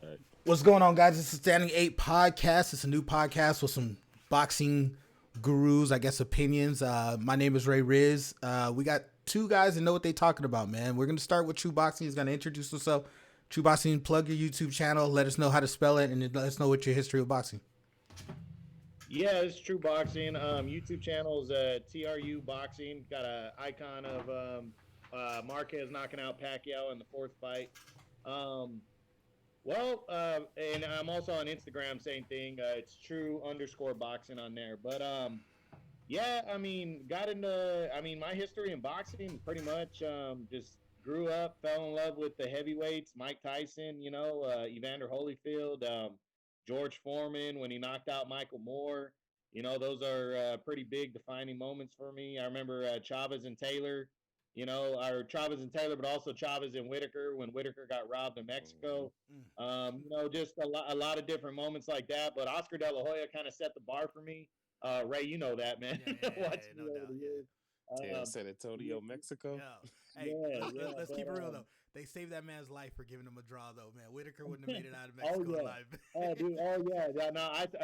All right. What's going on, guys? It's the Standing 8 podcast. It's a new podcast with some boxing gurus, I guess, opinions. My name is Ray Riz. We got two guys that know what they're talking about, man. We're going to start with True Boxing. He's going to introduce himself. True Boxing, plug your YouTube channel. Let us know how to spell it, and then let us know what your history of boxing. Yeah, it's True Boxing. YouTube channel is TRU Boxing. Got a icon of Marquez knocking out Pacquiao in the fourth fight. Um, and I'm also on Instagram, same thing. It's true_boxing on there. But yeah, I mean, my history in boxing pretty much just grew up, fell in love with the heavyweights, Mike Tyson, Evander Holyfield, George Foreman when he knocked out Michael Moore. Those are pretty big defining moments for me. I remember Chavez and Taylor, or Chavez and Taylor, but also Chavez and Whitaker when Whitaker got robbed in Mm-hmm. Mexico. Just a lot of different moments like that. But Oscar De La Hoya kind of set the bar for me. Ray, you know that, man. Watching No me over doubt, the yeah. years. Damn, Um, San yeah, Antonio, Mexico. Yeah. Hey, yeah, yeah. let's keep But it real, though. They saved that man's life for giving him a draw, though, man. Whitaker wouldn't have made it out of oh Mexico yeah. alive. Oh dude. Oh yeah. Yeah.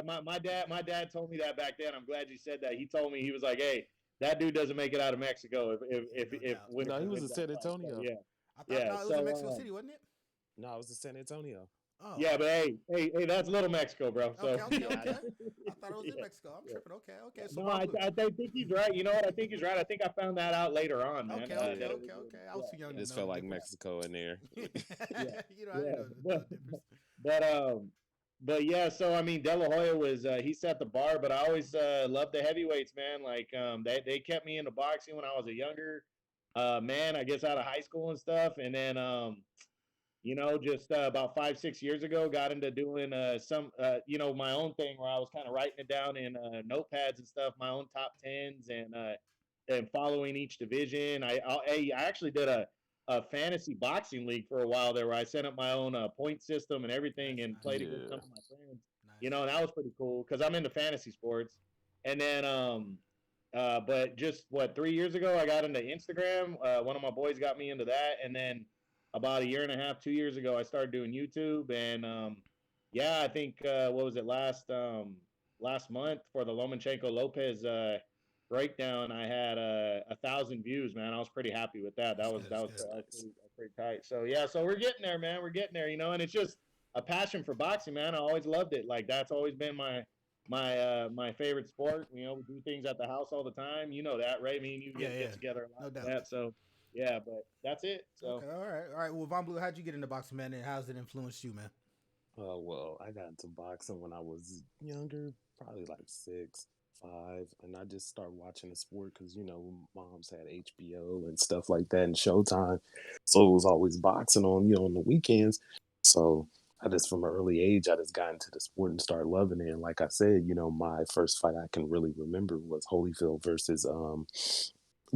No, my dad told me that back then. I'm glad you said that. He told me he was like, "Hey, that dude doesn't make it out of Mexico Yeah, no if doubt. No, Whitaker he was in wins that San fight." So Antonio. yeah, I thought yeah. no, it was in Mexico So City, wasn't it? No, I was in San Antonio. Oh, yeah, but hey, that's Little Mexico, bro. okay, So okay, Yeah, okay. I thought it was in yeah, Mexico. I'm yeah. tripping. Okay. So No, Von I, Blue. I think he's right. You know what? I think he's right. I think I found that out later on, man. That it was, I was too young it to just know felt the like difference. Mexico in there. yeah, I didn't yeah. know the difference. But but yeah. So I mean, De La Hoya was he set the bar, but I always loved the heavyweights, man. Like they kept me into boxing when I was a younger man. I guess out of high school and stuff, and then just about 5 6 years ago, got into doing my own thing where I was kind of writing it down in notepads and stuff, my own top tens and following each division. I actually did a fantasy boxing league for a while there where I set up my own point system and everything and played against some Yeah. of my friends. Nice. And that was pretty cool because I'm into fantasy sports. And then but just 3 years ago, I got into Instagram. One of my boys got me into that, and then about a year and a half, 2 years ago, I started doing YouTube, and yeah, I think what was it last month for the Lomachenko Lopez breakdown? I had 1,000 views, man. I was pretty happy with that. That's That good. was that That's was, good. That's that was, nice. pretty, that was pretty tight. So yeah, so we're getting there, man. We're getting there, and it's just a passion for boxing, man. I always loved it. Like that's always been my favorite sport. We do things at the house all the time. You know that, right? Me and you Yeah, get yeah. together a lot No for doubt. that. So yeah, but that's it. So Okay, all right. Well, Von Blue, how'd you get into boxing, man, and how's it influenced you, man? Well, I got into boxing when I was younger, probably like 6, 5, and I just started watching the sport because moms had HBO and stuff like that and Showtime, so it was always boxing on the weekends. So I just from an early age, I just got into the sport and started loving it. And like I said, my first fight I can really remember was Holyfield versus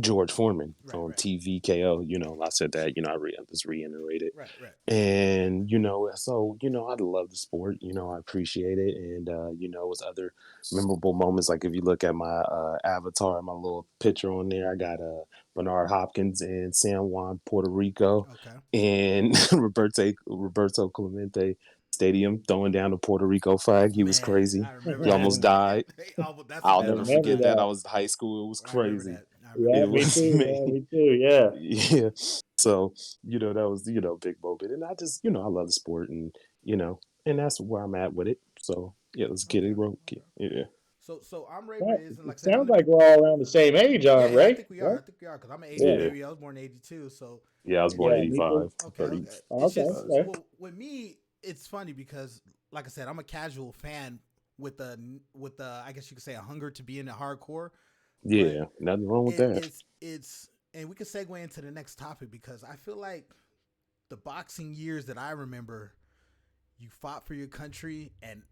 George Foreman Right, on right, TVKO. I said that. I just reiterated. right. And so I love the sport. I appreciate it, and it was other memorable moments. Like if you look at my avatar, my little picture on there, I got Bernard Hopkins in San Juan, Puerto Rico, Okay. and Roberto Clemente Stadium throwing down the Puerto Rico flag. He was Man, crazy. I remember He that. almost died. That's a I'll I bad never remember forget homicide. that. I that. was in high school. It was I remember crazy. that. I remember Yeah, It that. me was too, me. man. Me too. Yeah. Yeah. So, that was, big moment. And I just, I love the sport you know, and that's where I'm at with it. So, yeah, let's get Okay. it. Okay. Yeah. So I'm Ray Well, Riz, and like it I said, sounds like we're all around the same age, yeah, I Ray. think we are. Right? I think we are because I'm an '80 Yeah. Yeah. baby. I was born in '82, so Yeah. I was it's born Yeah, me too. 85, okay. 30, Okay. Oh, It's okay. just uh, Okay. well with me, it's funny because like I said, I'm a casual fan with I guess you could say a hunger to be in the hardcore, but yeah. Nothing wrong with that. it's and we can segue into the next topic because I feel like the boxing years that I remember, you fought for your country and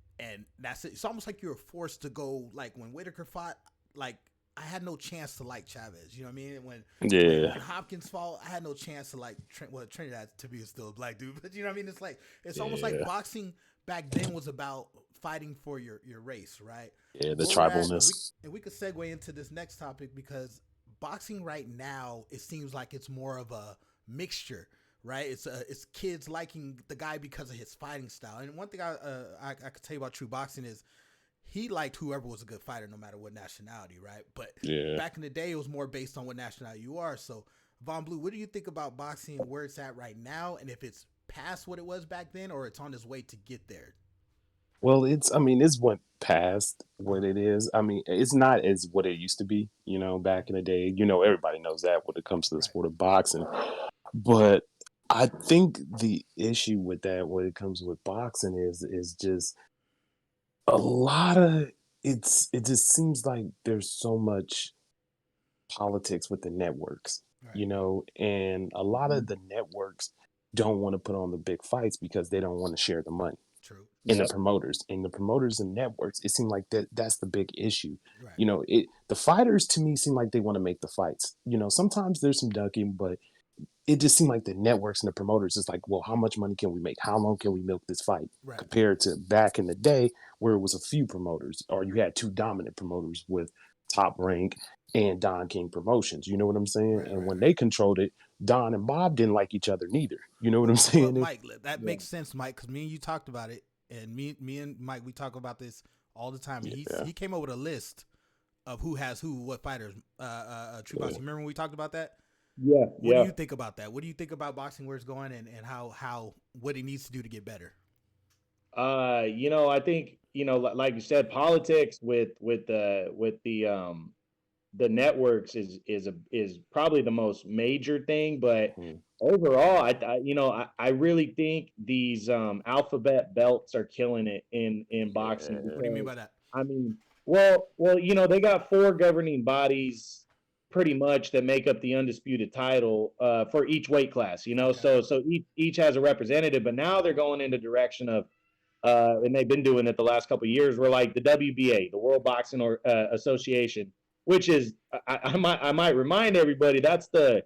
that's it. It's almost like you were forced to go. Like when Whitaker fought, like I had no chance to like Chavez. You know what I mean? When Yeah. Hopkins fought, I had no chance to like Trinidad to be still a black dude, but you know what I mean? It's like it's almost like Yeah. boxing back then was about fighting for your race, right? Yeah. The Whereas tribalness. and we could segue into this next topic because boxing right now it seems like it's more of a mixture right? It's kids liking the guy because of his fighting style. And one thing I could tell you about true boxing is he liked whoever was a good fighter, no matter what nationality, right? But Yeah. back in the day, it was more based on what nationality you are. So, Von Blue, what do you think about boxing and where it's at right now, and if it's past what it was back then, or it's on its way to get there? Well, I mean, it's went past what it is. I mean, it's not as what it used to be, back in the day. Everybody knows that when it comes to the Right. sport of boxing. But I think the issue with that when it comes with boxing is just a lot of it just seems like there's so much politics with the networks, Right. and a lot of the networks don't want to put on the big fights because they don't want to share the money. True. And Yep. the promoters and networks, it seemed like that's the big issue. Right. The fighters to me seem like they want to make the fights. Sometimes there's some ducking, but it just seemed like the networks and the promoters is like, well, how much money can we make? How long can we milk this fight? Right. Compared to back in the day where it was a few promoters, or you had two dominant promoters with Top Rank and Don King Promotions. You know what I'm saying? Right. And Right. when Right. they controlled it, Don and Bob didn't like each other neither. You know what I'm But saying? Mike, that Yeah. makes sense, Mike, because me and you talked about it, and me and Mike, we talk about this all the time. And Yeah, he came up with a list of who has who, what fighters. True yeah. boxing. Remember when we talked about that? Yeah. What do Yeah. you think about that? What do you think about boxing, where it's going, and how what it needs to do to get better? I think, like you said, politics with the networks is probably the most major thing, but Mhm. overall, I really think these alphabet belts are killing it in boxing Yeah, What do you mean because by that? I mean, well, they got four governing bodies pretty much that make up the undisputed title for each weight class. Okay. So each has a representative, but now they're going in the direction of and they've been doing it the last couple of years. We're like the WBA, the World Boxing Association, which is I might remind everybody that's the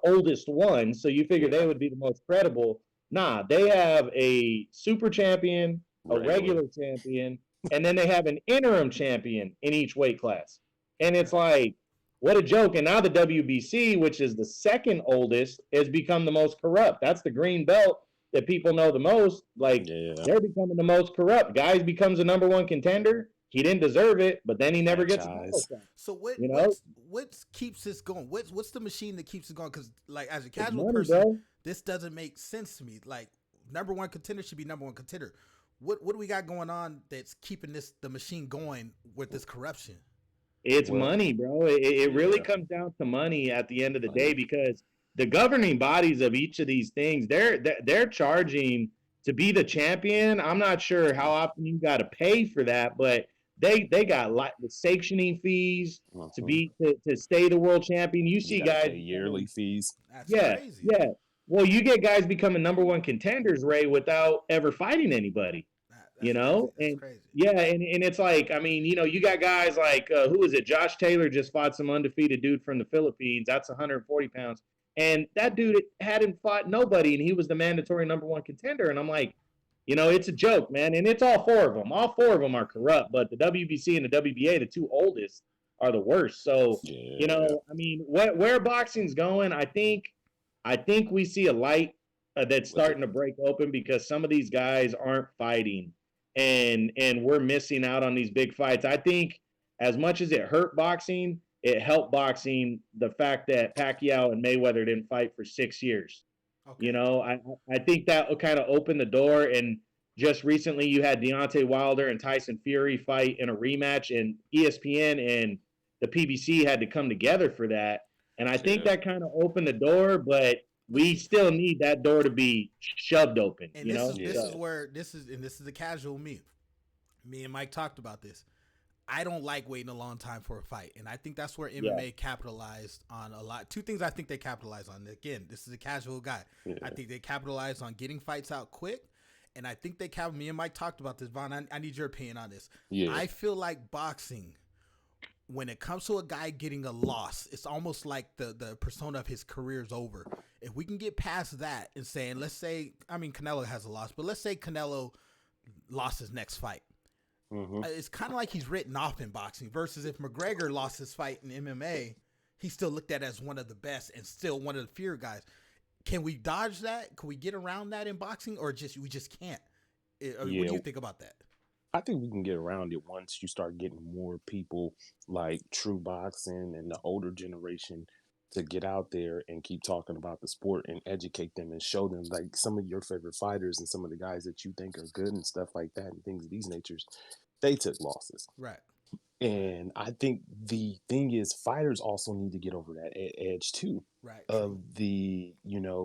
oldest one. So you figure they yeah. would be the most credible. Nah, they have a super champion, a Regular. regular champion, and then they have an interim champion in each weight class. And it's Right. like, what a joke. And now the WBC, which is the second oldest, has become the most corrupt. That's the green belt that people know the most. Like, Yeah. they're becoming the most corrupt. Guys becomes a number one contender. He didn't deserve it, but then he never gets a title Franchise. shot. So You know, what keeps this going? What's the machine that keeps it going? Because like as a it's casual money, person, bro. this doesn't make sense to me. Like number one contender should be number one contender. What do we got going on that's keeping the machine going with this corruption? It's Well, money, bro. It really yeah, comes down to money at the end of the day money. because the governing bodies of each of these things, they're charging to be the champion. I'm not sure how often you got to pay for that, but they got like the sanctioning fees to Uh-huh. be to stay the world champion. You You see got to guys pay yearly becoming fees. That's yeah, crazy. yeah. Well, you get guys becoming number one contenders, Ray, without ever fighting anybody, That's crazy. That's And crazy. yeah, and it's like, I mean, you got guys like who is it? Josh Taylor just fought some undefeated dude from the Philippines. That's 140 pounds, and that dude hadn't fought nobody, and he was the mandatory number one contender. And I'm like, it's a joke, man. And it's all four of them. All four of them are corrupt, but the WBC and the WBA, the two oldest, are the worst. So, Yeah. I mean, where boxing's going, I think we see a light that's With it. starting to break open because some of these guys aren't fighting, and we're missing out on these big fights. I think as much as it hurt boxing, it helped boxing the fact that Pacquiao and Mayweather didn't fight for 6 years. You Okay. know, I I think that will kind of open the door. And just recently, you had Deontay Wilder and Tyson Fury fight in a rematch, and ESPN and the PBC had to come together for that. And I think Yeah. that kind of opened the door, but But we see, still need that door to be shoved open. and this is Yeah. So where this is a casual me. Me and Mike talked about this. I don't like waiting a long time for a fight, and I think that's where yeah, MMA capitalized on a lot. Two things I think they capitalized on. Again, this is a casual guy. I Yeah. think they capitalized on getting fights out quick, and I think they cap. Me and Mike talked about this. Vaughn, I need your opinion on this. Yeah. I feel like boxing, when it comes to a guy getting a loss, it's almost like the persona of his career is over. If we can get past that and saying, let's say, I mean, Canelo has a loss, but let's say Canelo lost his next fight. Hmm. It's kind of like he's written off in boxing versus if McGregor lost his fight in MMA, he's still looked at as one of the best and still one of the feared guys. can we dodge that? Can we get around that in boxing, or we just can't? What do Yeah, you think about that? I think we can get around it once you start getting more people like true boxing and the older generation to get out there and keep talking about the sport and educate them and show them like some of your favorite fighters and some of the guys that you think are good and stuff like that and things of these natures. They took losses. Right. And I think the thing is, fighters also need to get over that edge too, Right. True. of the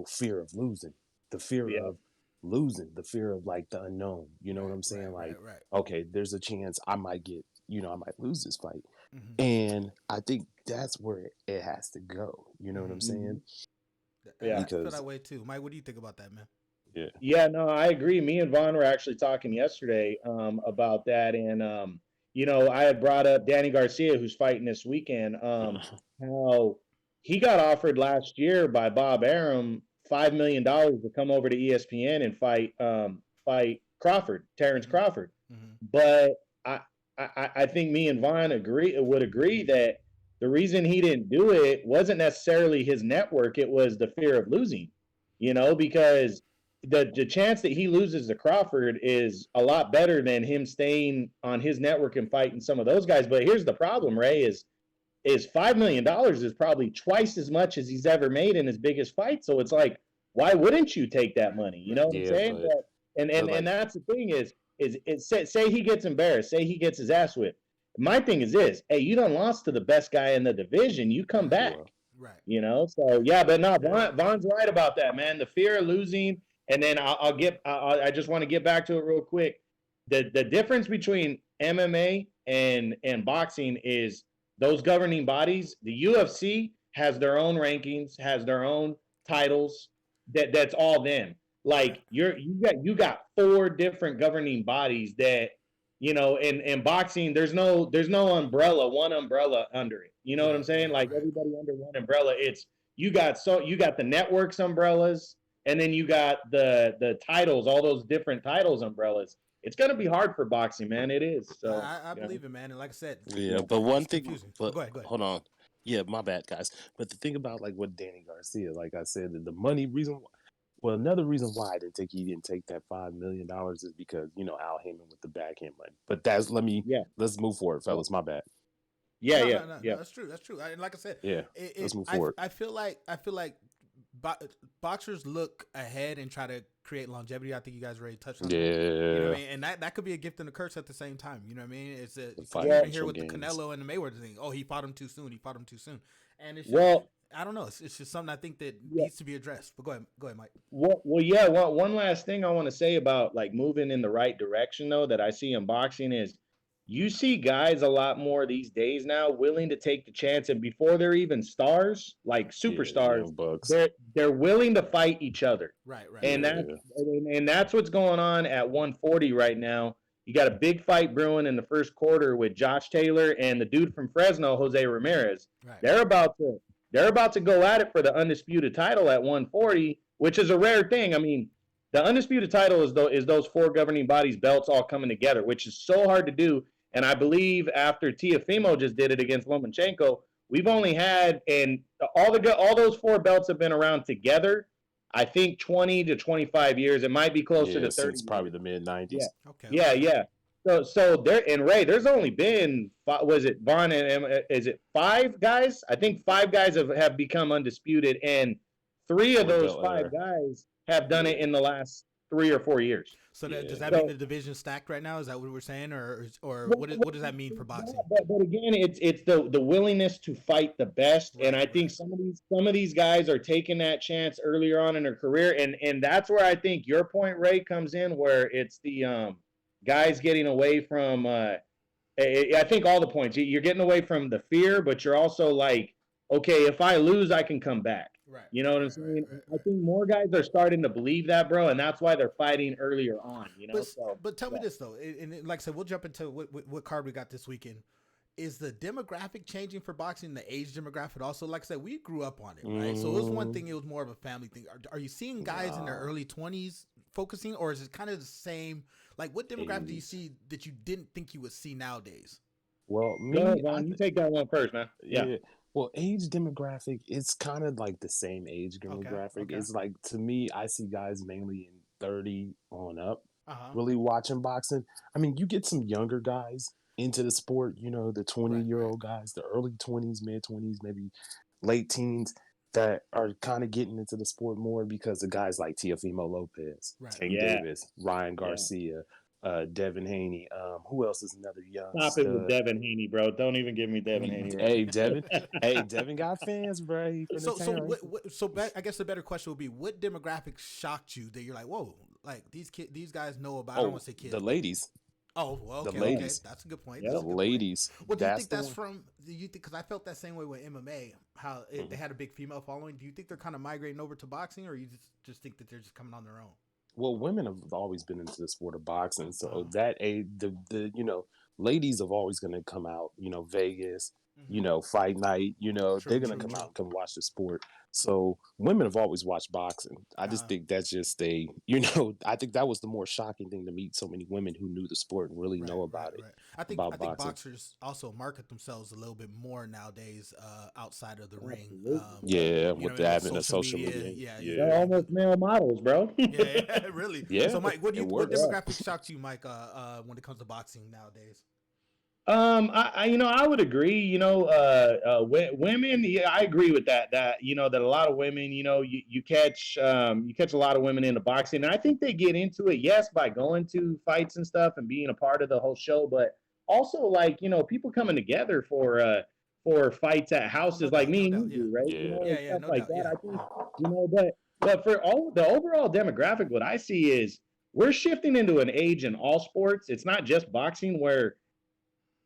fear of losing, the fear Yeah. of losing, the fear of like the unknown. You know what Right, I'm saying? right, Like, right. okay, there's a chance I might get, I might lose this fight, Mm-hmm. and I think that's where it has to go. You know what I'm saying? Yeah. I feel Because that way too. Mike, what do you think about that, man? yeah, Yeah, no, I agree. Me and Vaughn were actually talking yesterday about that, and I had brought up Danny Garcia, who's fighting this weekend. How he got offered last year by Bob Arum $5 million to come over to ESPN and fight Crawford, Terrence Mm-hmm. Crawford. Mm-hmm. But I think me and Vaughn would agree that the reason he didn't do it wasn't necessarily his network; it was the fear of losing. Because the chance that he loses to Crawford is a lot better than him staying on his network and fighting some of those guys. But here's the problem, Ray, is $5 million is probably twice as much as he's ever made in his biggest fight. So it's like, why wouldn't you take that money? You know what I'm yeah, saying? but And like that's the thing say he gets embarrassed, say he gets his ass whipped. My thing is this: hey, you done lost to the best guy in the division. You come back. yeah, Right. So yeah, but no, yeah, Vaughn's right about that, man. The fear of losing, and then I just want to get back to it real quick. The difference between MMA and boxing is those governing bodies. The UFC has their own rankings, has their own titles. That's all them. Right. Like you got four different governing bodies that in boxing there's no umbrella, one umbrella under it. You know what I'm Right. saying? Right. Like Right. everybody under one umbrella. It's you got the networks umbrellas, and then you got the titles, all those different titles umbrellas. It's gonna be hard for boxing, man. It is. So I believe it, man. And like I said, yeah. yeah. But one it's thing, confusing. But but go ahead. Go ahead. hold on. Yeah, my bad, guys. But the thing about like what Danny Garcia, like I said, the money reason. Well, another reason why I didn't think he didn't take that $5 million is because Al Heyman with the backhand money. But Yeah. let's move forward, Yeah. fellas. My bad. Yeah. No, Yeah. no, no, Yeah. no. That's true. That's true. And like I said, Yeah, let's move I forward. feel like boxers look ahead and try to create longevity. I think you guys already touched on that. You know what I Yeah, mean? And that could be a gift and a curse at the same time. You know what I mean? It's the you even hear financial with the gains. Canelo and the Mayweather thing. Oh, he fought him too soon. He fought him too soon. And it's just, Well, I don't know. It's just something I think that yeah. needs to be addressed. But go ahead, Mike. Well, yeah. One last thing I want to say about like moving in the right direction, though, that I see in boxing is you see guys a lot more these days now willing to take the chance, and before they're even stars, like Yeah, superstars, young bucks. they're willing to fight each other, Right, right, and right. that's Yeah, and that's what's going on at 140 right now. You got a big fight brewing in the first quarter with Josh Taylor and the dude from Fresno, Jose Ramirez. Right. They're about to they're about to go at it for the undisputed title at 140, which is a rare thing. I mean, the undisputed title is those four governing bodies belts all coming together, which is so hard to do. And I believe after Tiafimo just did it against Lomachenko, we've only had and all those four belts have been around together. I think 20 to 25 years. It might be closer yeah, to 30 since probably years. the mid Yeah, '90s. Okay, yeah, okay. yeah. So there and Ray, there's only been was it Vaughn and is it five guys? I think five guys have become undisputed, and three of Four those belt five era. guys have done it Yeah, in the last 3 or 4 years. So does yeah, that mean So the division stacked right now? Is that what we're saying, or well, what does that mean for well, boxing? but again, it's the willingness to fight the best, and Right, I think right. some of these guys are taking that chance earlier on in their career, and that's where I think your point, Ray, comes in, where it's the guys getting away from. I think all the points you're getting away from the fear, but you're also like, okay, if I lose, I can come back. Right, You know right, what I'm right, right, saying? right, I right. think more guys are starting to believe that, bro, and that's why they're fighting earlier on. But So but tell me yeah, this though, and like I said, we'll jump into what card we got this weekend. Is the demographic changing for boxing? The age demographic also, like I said, we grew up on it, right? So it was one thing; it was more of a family thing. Are you seeing guys in their nah, early 20s focusing, or is it kind of the same? Like, what demographic do you 80s. see that you didn't think you would see nowadays? Well, go me, ahead, Vaughn. You take that one first, man. Yeah, yeah. Well, age demographic, it's kind of like the same age Okay. demographic. Okay. It's like, to me, I see guys mainly in 30 on up Uh-huh. really watching boxing. I mean, you get some younger guys into the sport, the 20 Right, year right. old guys, the early 20s, mid 20s, maybe late teens that are kind of getting into the sport more because of guys like Teofimo Lopez, Right. Tank Yeah, Davis, Ryan yeah. Garcia, Devin Haney. Who else is another young Stop it with stud? Devin Haney, bro. Don't even give me Devin Haney right Hey, now. Devin. Hey, Devin got fans, bro. He from the So town. I guess the better question would be, what demographics shocked you that you're like, whoa, like these guys know about? I don't Oh, want to say kids, the but ladies. oh, well, The okay, ladies. that's a good point. The That's Yep. a good point. ladies. Well, do you That's think the that's one. from? Do you think? Because I felt that same way with MMA, how they Mhm. had a big female following. Do you think they're kind of migrating over to boxing, or you just think that they're just coming on their own? Well, women have always been into the sport of boxing, so Uh-huh. that the ladies have always going to come out. Vegas, Mm-hmm. fight night. They're True, going to true, come true. out and come watch the sport. So women have always watched boxing. I just Uh-huh. think that's just I think that was the more shocking thing to meet so many women who knew the sport and really Right, know right, about it, right. I about think boxing. boxers also market themselves a little bit more nowadays outside of the ring. Absolutely, bro. Yeah, You know, with what I the mean, with advent of social social media. media. Yeah, They're Yeah, almost male models, bro. yeah, yeah, really. yeah, So, Mike, it what works. Yeah. demographic shocked you, Mike, when it comes to boxing nowadays? I would agree. Women. Yeah, I agree with that. That a lot of women. You catch a lot of women into boxing, and I think they get into it. Yes, by going to fights and stuff and being a part of the whole show, but also like people coming together for fights at Oh, no houses like doubt, me no and doubt. you Yeah, do, right? Yeah, yeah, And yeah, stuff no like doubt. that. Yeah, I think yeah. but for all the overall demographic, what I see is we're shifting into an age in all sports. It's not just boxing where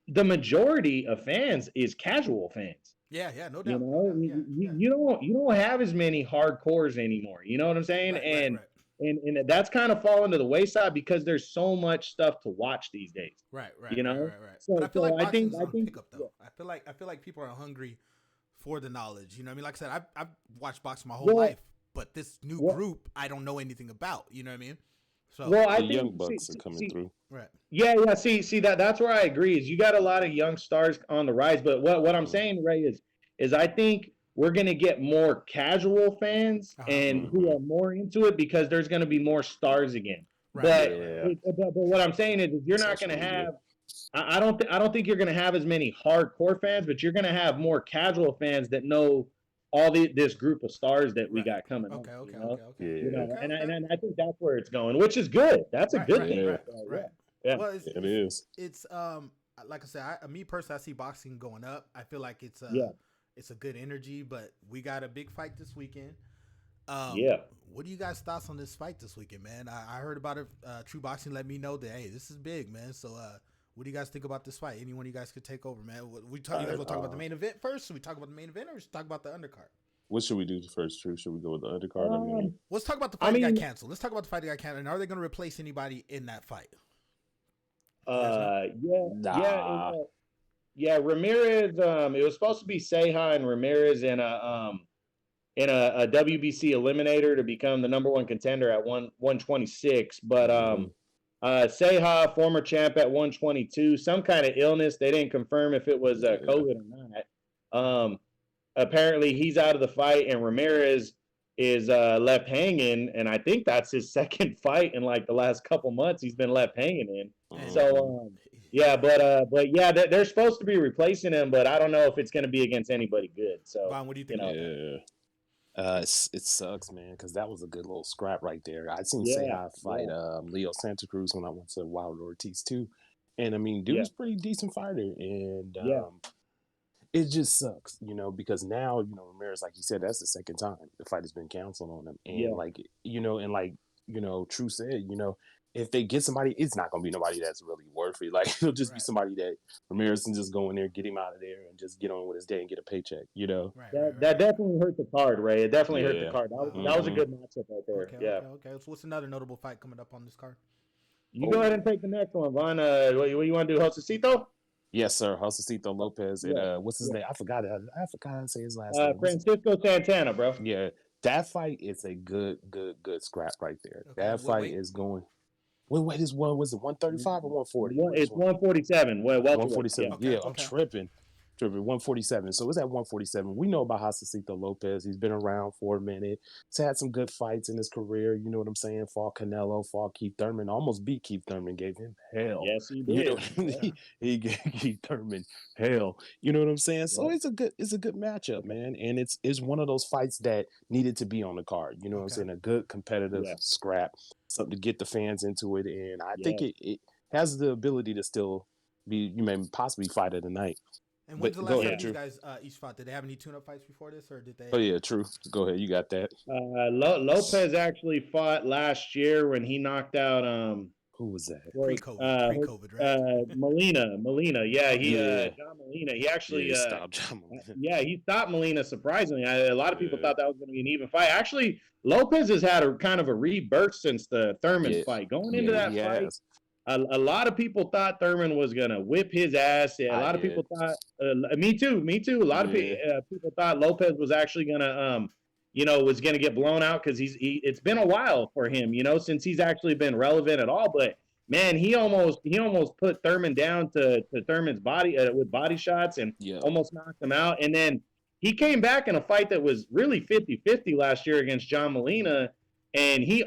the majority of fans is casual fans. Yeah, yeah, no You doubt, no know, doubt. Yeah, yeah. you don't have as many hardcores anymore. You know what I'm saying? Right, right, right. And that's kind of fallen to the wayside because there's so much stuff to watch these days. Right, right, You right, know, right, right. But I so feel like so boxing is I on think pickup yeah, though. I feel like people are hungry for the knowledge. You know what I mean? Like I said, I've watched boxing my whole well life, but this new well group I don't know anything about. You know what I mean? So well I the think young bucks are coming through. right. yeah, see that's where I agree is you got a lot of young stars on the rise, but what I'm Mm-hmm. saying, Ray, is I think we're gonna get more casual fans Uh huh. and who Mm-hmm. are more into it because there's gonna be more stars again. Right, But right, right, Yeah, right. but what I'm saying is you're not social gonna media. have I don't think you're gonna have as many hardcore fans, but you're gonna have more casual fans that know this group of stars that we Right. got coming up, Okay, okay, okay, okay. Yeah, Okay, and okay. and I think that's where it's going, which is good. That's a Right, good right, thing. yeah, right, Yeah, right. yeah. Well, it is. it's like I said, me personally, I see boxing going up. I feel like Yeah, it's a good energy, but we got a big fight this weekend. Um, yeah. what do you guys thoughts on this fight this weekend, man? I heard about it. True Boxing let me know that hey, this is big, man. So, what do you guys think about this fight? Anyone you guys could take over, man? You guys want to talk about the main event first? Should we talk about the main event, or should we talk about the undercard? What should we do first, True? Should we go with the undercard? Let's talk about the I fight that got mean, canceled. Let's talk about the fight that got canceled. And are they going to replace anybody in that fight? You guys know? yeah. Nah. Yeah. Ramirez. It was supposed to be Seja and Ramirez in a WBC eliminator to become the number one contender at 126. But Mm-hmm. Seja, former champ at 122, some kind of illness. They didn't confirm if it was Yeah. COVID or not. Apparently, he's out of the fight, and Ramirez is left hanging. And I think that's his second fight in like the last couple months. He's been left hanging in. And Mm-hmm. Yeah, but yeah, they're supposed to be replacing him, but I don't know if it's going to be against anybody good. So Vaughn, what do you think about that? Yeah. It sucks, man, because that was a good little scrap right there. I seen yeah, Seha fight yeah, Leo Santa Cruz when I went to Wild Ortiz too, and I mean, yeah, dude's pretty decent fighter, and yeah, it just sucks, because now Ramirez, like you said, that's the second time the fight has been canceled on him, and yeah. True said, if they get somebody, it's not gonna be nobody that's really worth it. Like it'll just be Right, somebody that Ramirez can just go in there, get him out of there, and just get on with his day and get a paycheck. right, right, That right. definitely hurt the card, Ray. It definitely hurt the Yeah. card. That was a Mm-hmm. good matchup right there. Okay, Yeah. okay, okay. So what's another notable fight coming up on this card? You go ahead Oh, and take the next one, Vaughn. What you want to do, Josecito? yes, sir. Josecito Lopez and Yeah, what's his yeah. name? I forgot how to say his last name. Francisco Santana, bro. Yeah, that fight is a good scrap right there. Okay, That what fight weight? is going. Wait, is one was it 135 or 140? It's 147. Well, welterweight. Yeah. 147. Okay, Yeah, I'm okay. tripping. 147. So it's at 147. We know about Josecito Lopez. He's been around for a minute. He's had some good fights in his career. You know what I'm saying? Fought Canelo, fought Keith Thurman, almost beat Keith Thurman, gave him hell. Yes, he You know, did. Yeah. he gave Keith Thurman hell. You know what I'm saying? So Yep. it's a good matchup, man. And it's one of those fights that needed to be on the card. You know what I'm saying? A good competitive scrap, something to get the fans into it. And I think it has the ability to still be, you may possibly fight of the night. And when's the last time these guys each fought? Did they have any tune-up fights before this, or did they? Oh yeah, true. Go ahead, you got that. Lopez actually fought last year when he knocked out who was that? Pre-COVID, right? Molina. Yeah, John Molina. He actually stopped John Molina. Yeah, he stopped Molina. Surprisingly, a lot of people thought that was going to be an even fight. Actually, Lopez has had a kind of a rebirth since the Thurman fight. Going into that fight, a lot of people thought Thurman was going to whip his ass. A lot of people thought, me too. A lot of people thought Lopez was actually going to, was going to get blown out because it's been a while for him, since he's actually been relevant at all. But man, he almost put Thurman down to Thurman's body with body shots and almost knocked him out. And then he came back in a fight that was really 50-50 last year against John Molina. And he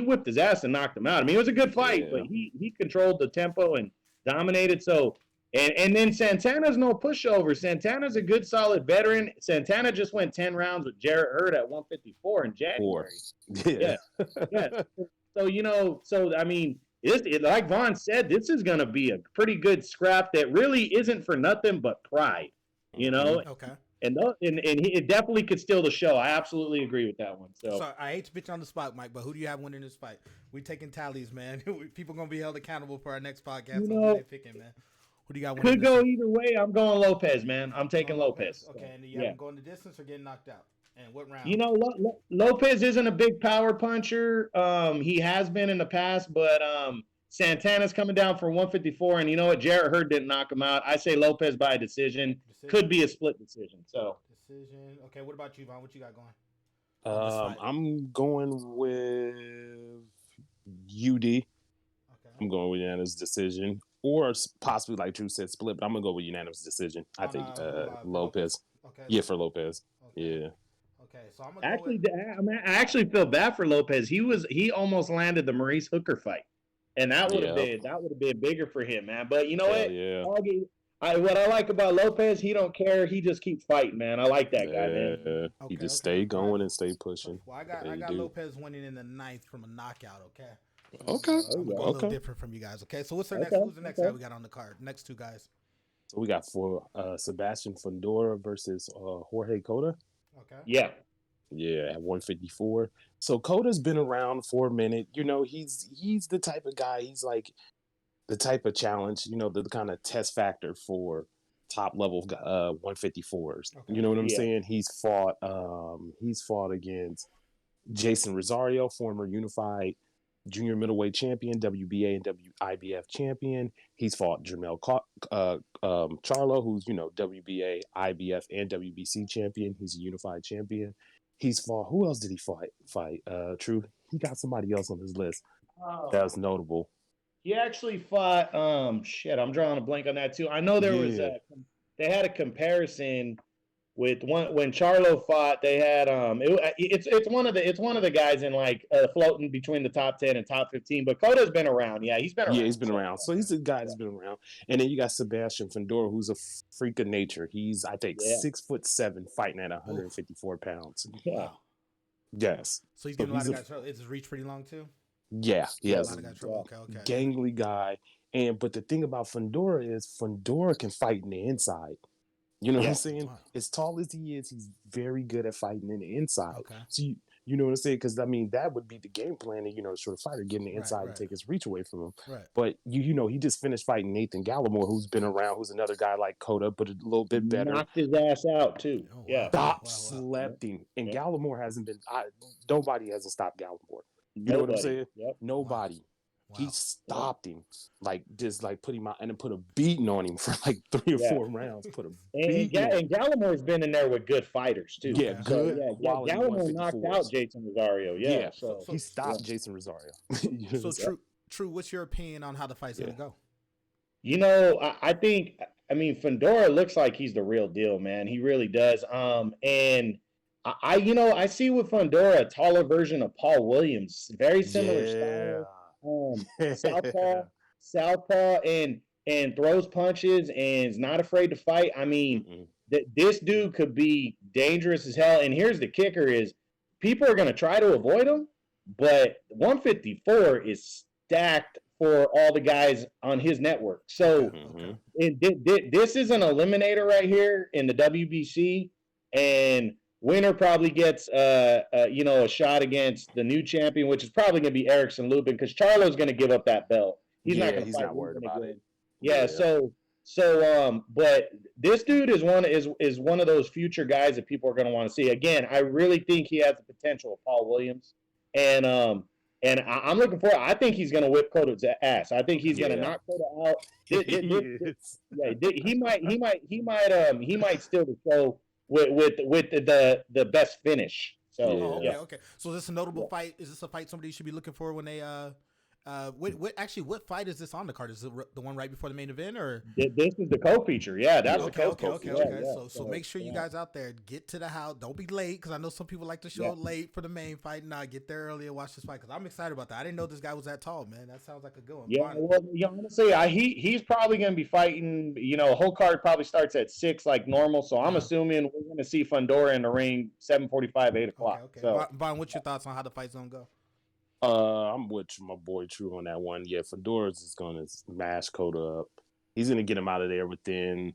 whipped his ass and knocked him out. I mean, it was a good fight, but he controlled the tempo and dominated. So, and then Santana's no pushover. Santana's a good, solid veteran. Santana just went 10 rounds with Jarrett Hurd at 154 in January. Yeah. So I mean, like Vaughn said, this is going to be a pretty good scrap that really isn't for nothing but pride. Okay. And it definitely could steal the show. I absolutely agree with that one. So I hate to put you on the spot, Mike, but who do you have winning this fight? We taking tallies, man. People gonna be held accountable for our next podcast. Who they picking, man? Who do you got winning? Could go either way. I'm going Lopez, man. I'm taking Lopez. Okay, and you have him going the distance or getting knocked out? And what round? Lopez isn't a big power puncher. He has been in the past, but Santana's coming down for 154, and you know what? Jarrett Hurd didn't knock him out. I say Lopez by decision. Could be a split decision. So decision. Okay, what about you, Vaughn? What you got going? I'm going with UD. Okay. I'm going with unanimous decision, or possibly like Drew said, split. But I'm gonna go with unanimous decision. I think Lopez. Okay. Yeah, for Lopez. Okay. Yeah. Okay, so I'm gonna I actually feel bad for Lopez. He almost landed the Maurice Hooker fight, and that would have been bigger for him, man. But you know what? Yeah. What I like about Lopez, he don't care. He just keeps fighting, man. I like that guy, man. He just stay going and stay pushing. Well, I got Lopez winning in the 9th from a knockout. Okay. Okay. A little different from you guys. Okay. So what's our next? Who's the next guy we got on the card? Next two guys. So we got Sebastian Fundora versus Jorge Cota. Okay. Yeah. Yeah, at 154. So Cota's been around for a minute. He's the type of guy. He's like the type of challenge, the kind of test factor for top level 154s. Okay. You know what I'm saying? He's fought against Jason Rosario, former unified junior middleweight champion, WBA and WIBF champion. He's fought Jermell Charlo, who's WBA, IBF, and WBC champion. He's a unified champion. He's fought. Who else did he fight? True. He got somebody else on his list that was notable. He actually fought. I'm drawing a blank on that too. I know there was they had a comparison with when Charlo fought. They had it's one of the guys in like floating between the top 10 and top 15. But Cota's been around. Yeah, he's been around. Yeah, he's been around. So he's a guy that's been around. And then you got Sebastian Fundora, who's a freak of nature. He's I think 6'7", fighting at 154 pounds. Wow. Yes. So he's getting a lot of guys. Is his reach pretty long too? Yeah, he has a okay. Gangly guy. But the thing about Fundora is Fundora can fight in the inside. You know what I'm saying? Wow. As tall as he is, he's very good at fighting in the inside. Okay. So you know what I'm saying? Because that would be the game plan, to sort of fighter, get in the inside and take his reach away from him. Right. But he just finished fighting Nathan Gallimore, who's been around, who's another guy like Cota, but a little bit better. Knocked his ass out too. Oh, wow. Yeah. Slept him. And Gallimore hasn't been. Nobody hasn't stopped Gallimore. You know what I'm saying? Yep. Nobody. Wow. He stopped him, put him out and then put a beating on him for like 3 or 4 rounds. And Gallimore's been in there with good fighters too. Yeah, good. Gallimore knocked out Jason Rosario. Yeah. So he stopped Jason Rosario. True. What's your opinion on how the fight's gonna go? I think, I mean, Fedora looks like he's the real deal, man. He really does. And I see with Fedora a taller version of Paul Williams, very similar Yeah. style. Southpaw, and throws punches and is not afraid to fight. I mean, Mm-mm. this dude could be dangerous as hell. And here's the kicker: is people are going to try to avoid him, but 154 is stacked for all the guys on his network. So Okay. this is an eliminator right here in the WBC, and winner probably gets a shot against the new champion, which is probably going to be Erickson Lubin, because Charlo's going to give up that belt. He's not Yeah, going to he's fight not worried Lubin about again. it. Yeah, but this dude is one of those future guys that people are going to want to see. Again, I really think he has the potential of Paul Williams, and I'm looking forward. I think he's going to whip Cota's ass. I think he's going to Yeah. knock Cota out. He is. Yeah, he might steal the show with the best finish. So Oh, okay, Yeah. okay. So is this a notable fight? Is this a fight somebody should be looking for when they what fight is this on the card? Is it the one right before the main event, or this is the co-feature. Yeah, that's the okay, co-feature. okay. Yeah, So make sure you guys out there get to the house. Don't be late, because I know some people like to show up late for the main fight. Nah, get there early and watch this fight, because I'm excited about that. I didn't know this guy was that tall, man. That sounds like a good one. Yeah, well, honestly, he's probably going to be fighting. Whole card probably starts at 6 like normal. So I'm assuming we're going to see Fundora in the ring 7:45, 8 o'clock. Okay. So Vaughn, what's your thoughts on how the fight's gonna go? I'm with my boy True on that one. Yeah, Fedora's is gonna smash Cota up. He's gonna get him out of there within.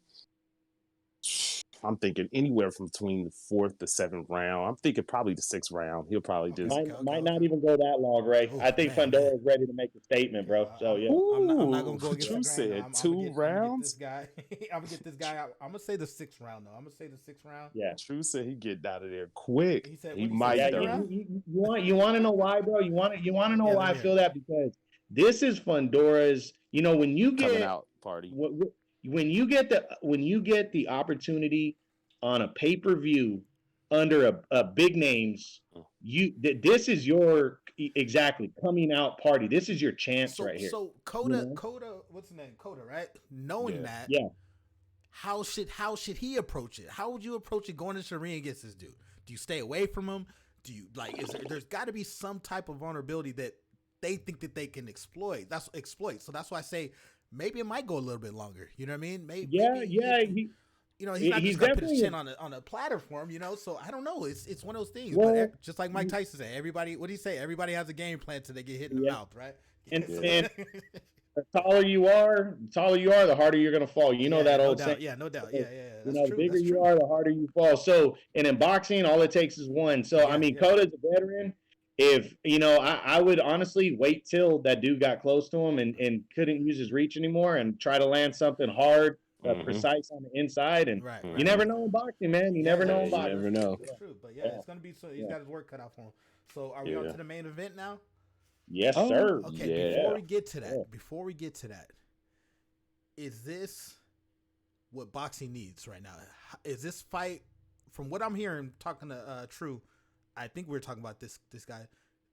I'm thinking anywhere from between the 4th to 7th round. I'm thinking probably the 6th round. He'll probably just. might not even go that long, Ray. I think Fundora is ready to make a statement, bro. So yeah. I'm not gonna go against True the grain. said 2 rounds. I'm gonna get this guy out. I'm gonna say the 6th round though. I'm gonna say the 6th round. Yeah. True said he get out of there quick. He said he what he might. said, Yeah, though. you want to know why, bro? You want to know why I feel that? Because this is Fundora's. When you get coming out party. when you get the opportunity on a pay-per-view under a big names, this is your exactly coming out party. This is your chance right here. So Cota, what's his name? Cota, right? Knowing that, how should he approach it? How would you approach it going into the ring against this dude? Do you stay away from him? Do you there's got to be some type of vulnerability that they think that they can exploit. So that's why I say maybe it might go a little bit longer. You know what I mean? Maybe he's not just gonna put his chin on a platter for him, so I don't know. It's one of those things. Well, but just like Mike Tyson said, everybody, what do you say? Everybody has a game plan till they get hit in the mouth, right? And the taller you are, the harder you're gonna fall. That old saying. Yeah, no doubt. Yeah. The bigger you are, the harder you fall. So, and in boxing, all it takes is one. So, Cota's a veteran. If I would honestly wait till that dude got close to him and couldn't use his reach anymore, and try to land something hard. Precise on the inside, and you never know in boxing, man. You never know in boxing. You never know. It's true, but it's gonna be so. He's got his work cut out for him. So, are we on to the main event now? Yes, sir. Okay. Before we get to that, is this what boxing needs right now? Is this fight, from what I'm hearing, talking to True? I think we were talking about this guy.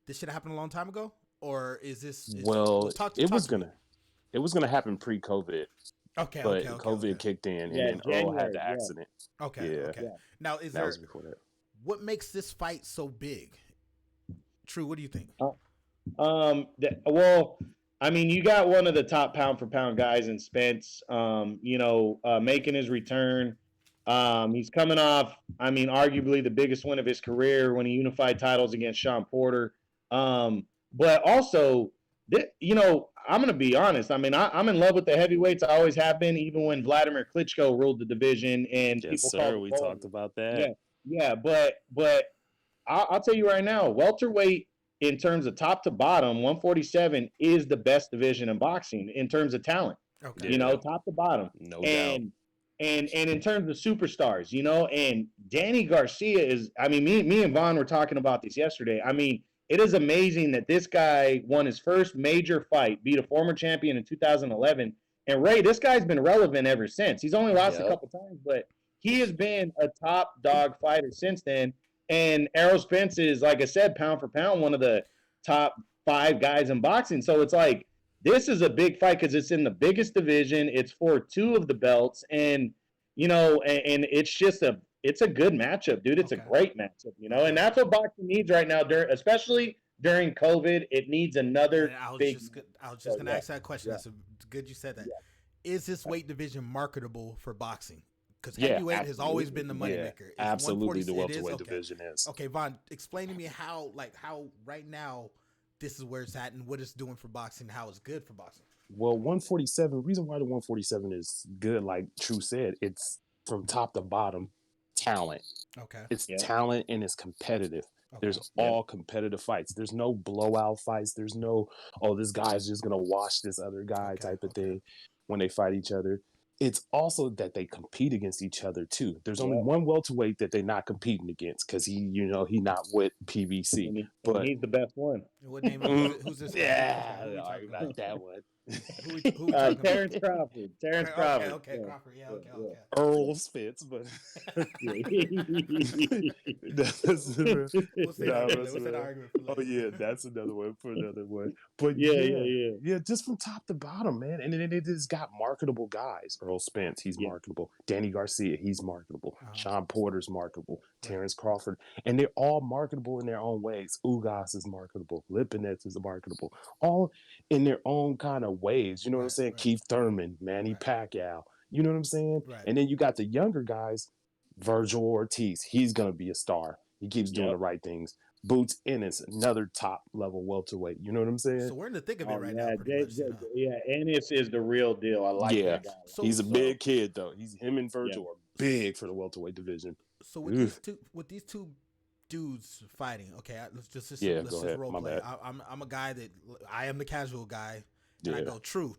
This should have happened a long time ago, or is this? It was gonna happen pre-COVID. Okay, but COVID kicked in, and then Earl had the accident. Okay. Now, that was before that. What makes this fight so big? True, what do you think? Well, you got one of the top pound for pound guys in Spence. Making his return. He's coming off, arguably the biggest win of his career when he unified titles against Sean Porter. But also, I'm going to be honest. I'm in love with the heavyweights. I always have been, even when Vladimir Klitschko ruled the division. And we talked about that. Yeah. But I'll tell you right now, welterweight in terms of top to bottom, 147 is the best division in boxing in terms of talent. Okay. Top to bottom. No doubt. And in terms of superstars, and Danny Garcia is. Me and Vaughn were talking about this yesterday. It is amazing that this guy won his first major fight, beat a former champion in 2011. And Ray, this guy's been relevant ever since. He's only lost a couple times, but he has been a top dog fighter since then. And Errol Spence is, like I said, pound for pound, one of the top 5 guys in boxing. So it's like, this is a big fight because it's in the biggest division. It's for two of the belts, and and it's a good matchup, dude. It's a Okay. great matchup, Okay. and that's what boxing needs right now, especially during COVID. It needs another And big. I was So just gonna yeah, ask that question. yeah, That's good you said that. yeah, Is this weight division marketable for boxing? Because Yeah, heavyweight has always been the yeah, moneymaker. Is absolutely. 140? The It is welterweight okay. division is. Okay, Vaughn, explain to me how right now this is where it's at and what it's doing for boxing, how it's good for boxing. Well, 147. Reason why the 147 is good, like True said, it's from top to bottom talent. Okay. It's yeah, talent and it's competitive. Okay. There's yeah, all competitive fights. There's no blowout fights. There's no, oh, this guy's just gonna wash this other guy Okay. type of Okay. thing when they fight each other. It's also that they compete against each other too. There's only yeah. one welterweight that they're not competing against because he not with PBC. And But he's the best one. What name? Who's this guy? yeah, Who we all right, talking about about? that one. Who we talking about? Terrence Crawford. Terrence Okay. Crawford. Okay. Crawford. Yeah. Okay. Yeah, Okay. Earl Spitz, but yeah. that's We'll say that. We'll say the argument for oh later. yeah, that's another one for another one. But Yeah, yeah, yeah, yeah, just from top to bottom, man. And then it has got marketable guys. Earl Spence, he's yeah, marketable. Danny Garcia, he's marketable. Uh-huh. Sean Porter's marketable. Right. Terrence Crawford, and they're all marketable in their own ways. Ugas is marketable. Lipinets is marketable. All in their own kind of ways. You know what I'm Right. saying? Right. Keith Thurman, Manny Right. Pacquiao. You know what I'm saying? Right. And then you got the younger guys, Virgil Ortiz. He's gonna be a star. He keeps doing Yep. the right things. Boots Ennis, another top level welterweight. You know what I'm saying? So we're in the thick of it Oh right now, yeah, pretty much. Then, huh? yeah. Ennis is the real deal. I like Yeah, that guy. So he's a so big kid though. Him and Yeah, Virgil are big for the welterweight division. so with Ugh. these two dudes fighting, okay, Yeah, let's go just ahead. role My play. bad. I'm a guy that I am the casual guy, and I Yeah. go true.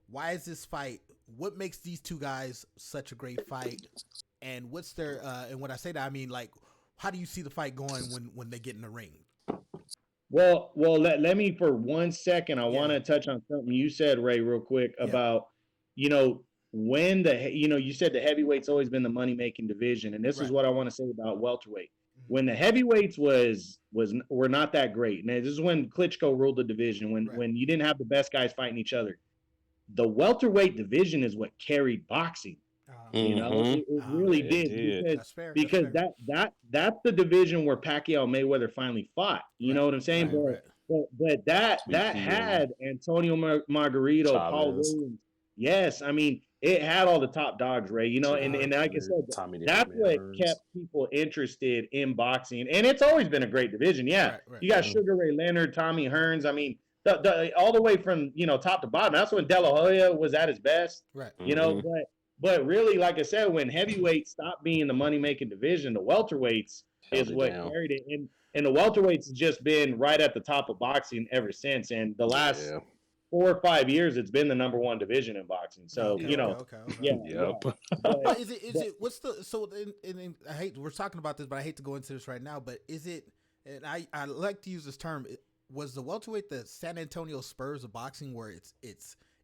Why is this fight? What makes these two guys such a great fight? And what's their and when I say that, I mean like, how do you see the fight going when they get in the ring? Well, let me for 1 second. I want Yeah. to touch on something you said, Ray, real quick Yeah. about you know when you said the heavyweight's always been the money making division, and this is Right. what I want to say about welterweight. Mhm. When the heavyweights were not that great, and this is when Klitschko ruled the division. Right. When you didn't have the best guys fighting each other, the welterweight division is what carried boxing. Mhm. It really It did did. That's fair. because That's fair. that's the division where Pacquiao Mayweather finally fought. You know Right. what I'm saying? Right. Right. But that Sweet Pea and had Antonio Margarito, Paul Chavez. Williams. Yes, I mean it had all the top dogs, Ray. And like I said, Tommy the that's Hitman what Hearns. kept people interested in boxing, and it's always been a great division. Yeah, Right. Right. you got Mhm. Sugar Ray Leonard, Tommy Hearns. I mean, all the way from top to bottom. That's when De La Hoya was at his best. Right. Mhm. But really, like I said, when heavyweight stopped being the money making division, the welterweights Held is it what down. carried it. And the welterweights has just been right at the top of boxing ever since. And the last Yeah. 4 or 5 years, it's been the number one division in boxing. So Okay. yeah, Okay. yeah. Yep. But But is it what's the so and I hate we're talking about this, but I hate to go into this right now. But is it? And I like to use this term. Was the welterweight the San Antonio Spurs of boxing, where it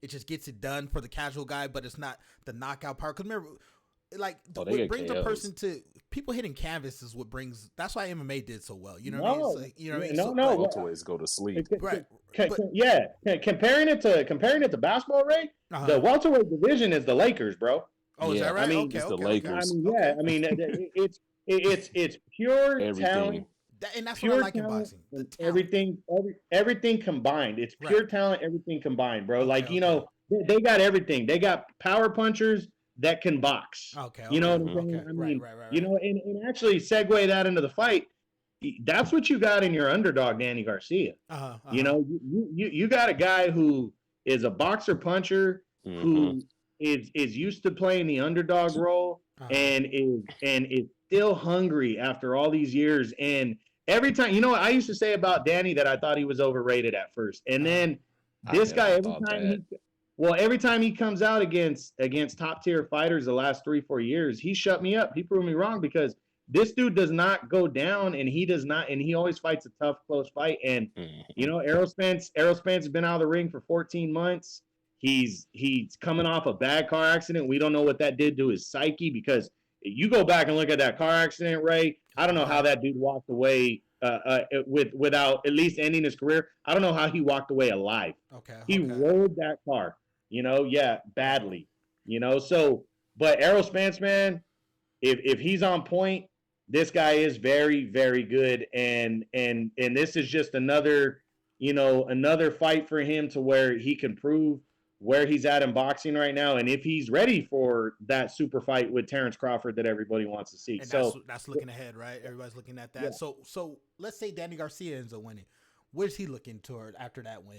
just gets it done for the casual guy, but it's not the knockout part? Because remember, like Oh, they what get brings a KOs. person to people hitting canvas is what brings. That's why MMA did so well. You know No, what I mean? It's like, you know what I mean? no, So, no. but- Welterweights go to sleep. right. But Yeah, comparing it to basketball, Ray, uh-huh. the welterweight division is the Lakers, bro. Oh, is Yeah, that right? I mean, okay, it's the okay, Lakers. I mean, okay. yeah, I mean, it's pure Everything. talent. And that's what I Pure like in talent, boxing. The and talent. everything combined. It's pure Right. talent, everything combined, bro. Okay, Like okay. they got everything. They got power punchers that can box. Okay. You know what okay, I'm saying? Okay. I mean, Right. and actually segue that into the fight. That's what you got in your underdog, Danny Garcia. Uh-huh. You got a guy who is a boxer puncher Mhm. who is used to playing the underdog role Uh-huh. and is still hungry after all these years. And every time, what I used to say about Danny that I thought he was overrated at first, and then I this never guy thought that. every time he comes out against top tier fighters the last 3-4 years, he shut me up. He proved me wrong because this dude does not go down, and he always fights a tough, close fight. And Mhm. Errol Spence has been out of the ring for 14 months. He's coming off a bad car accident. We don't know what that did to his psyche because you go back and look at that car accident, Ray. I don't know how that dude walked away without at least ending his career. I don't know how he walked away alive. Okay. He Okay. rode that car, yeah, Wow. badly, So, but Errol Spence, man, if he's on point, this guy is very, very good, and this is just another fight for him to where he can prove where he's at in boxing right now, and if he's ready for that super fight with Terrence Crawford that everybody wants to see. And So, that's looking ahead, right? Everybody's looking at that. yeah. So let's say Danny Garcia ends up winning. Where's he looking toward after that win?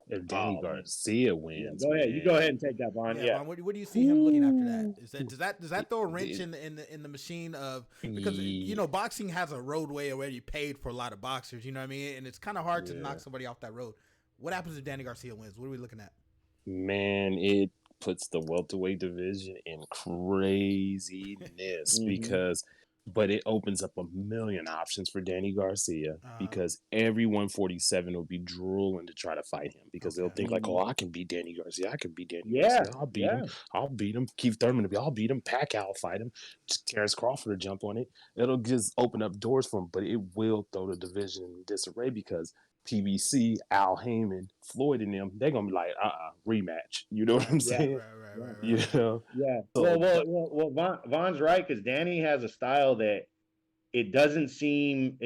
If Danny Oh man. Garcia Yeah. wins, Go ahead. You go ahead man. and take that, Vaughn. Yeah, Yeah. Vaughn, where do you see him looking after that? Ooh. Is that does that throw a wrench in the machine of, because Yeah. boxing has a roadway already paved for a lot of boxers, you know what I mean, and it's kind of hard to knock Yeah. somebody off that road. What happens if Danny Garcia wins? What are we looking at? Man, it puts the welterweight division in craziness Mm-hmm. but it opens up a million options for Danny Garcia Uh, because every 147 will be drooling to try to fight him because they'll okay. think like, Mm-hmm. oh, I can beat Danny Garcia. I can beat Danny Yeah. Garcia. I'll beat him. Yeah. I'll beat him. Keith Thurman will be, I'll beat him. Pacquiao will fight him. Just Terrence Crawford will jump on it. It'll just open up doors for him, but it will throw the division in disarray because PBC, Al Heyman, Floyd, and them, they're gonna be like, rematch. You know what I'm Yeah. saying? Right, right, Yeah. right, right, You right. know. Yeah. So, but Vaughn's right because Danny has a style that it doesn't seem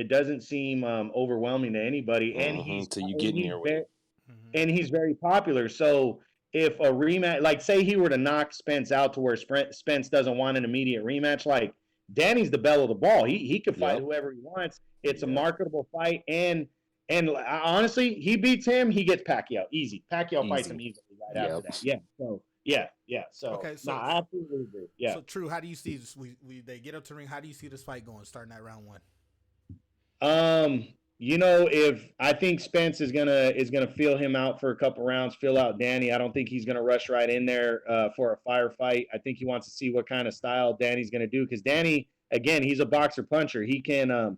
overwhelming to anybody, and till you get in there with him. Mm-hmm. he's very popular. So if a rematch, like say he were to knock Spence out to where Spence doesn't want an immediate rematch, like Danny's the bell of the ball. He could fight Yep. whoever he wants. It's a Yep. marketable fight, and honestly, he beats him, he gets Pacquiao easy. Pacquiao fights him Easy. easily right after Yep. that. Yeah. So yeah. So Okay, no, I absolutely agree. Yeah. so True. How do you see this? They get up to the ring. How do you see this fight going? Starting at round one. Um, if I think Spence is gonna feel him out for a couple rounds, feel out Danny. I don't think he's gonna rush right in there for a firefight. I think he wants to see what kind of style Danny's gonna do because Danny, again, he's a boxer puncher. He can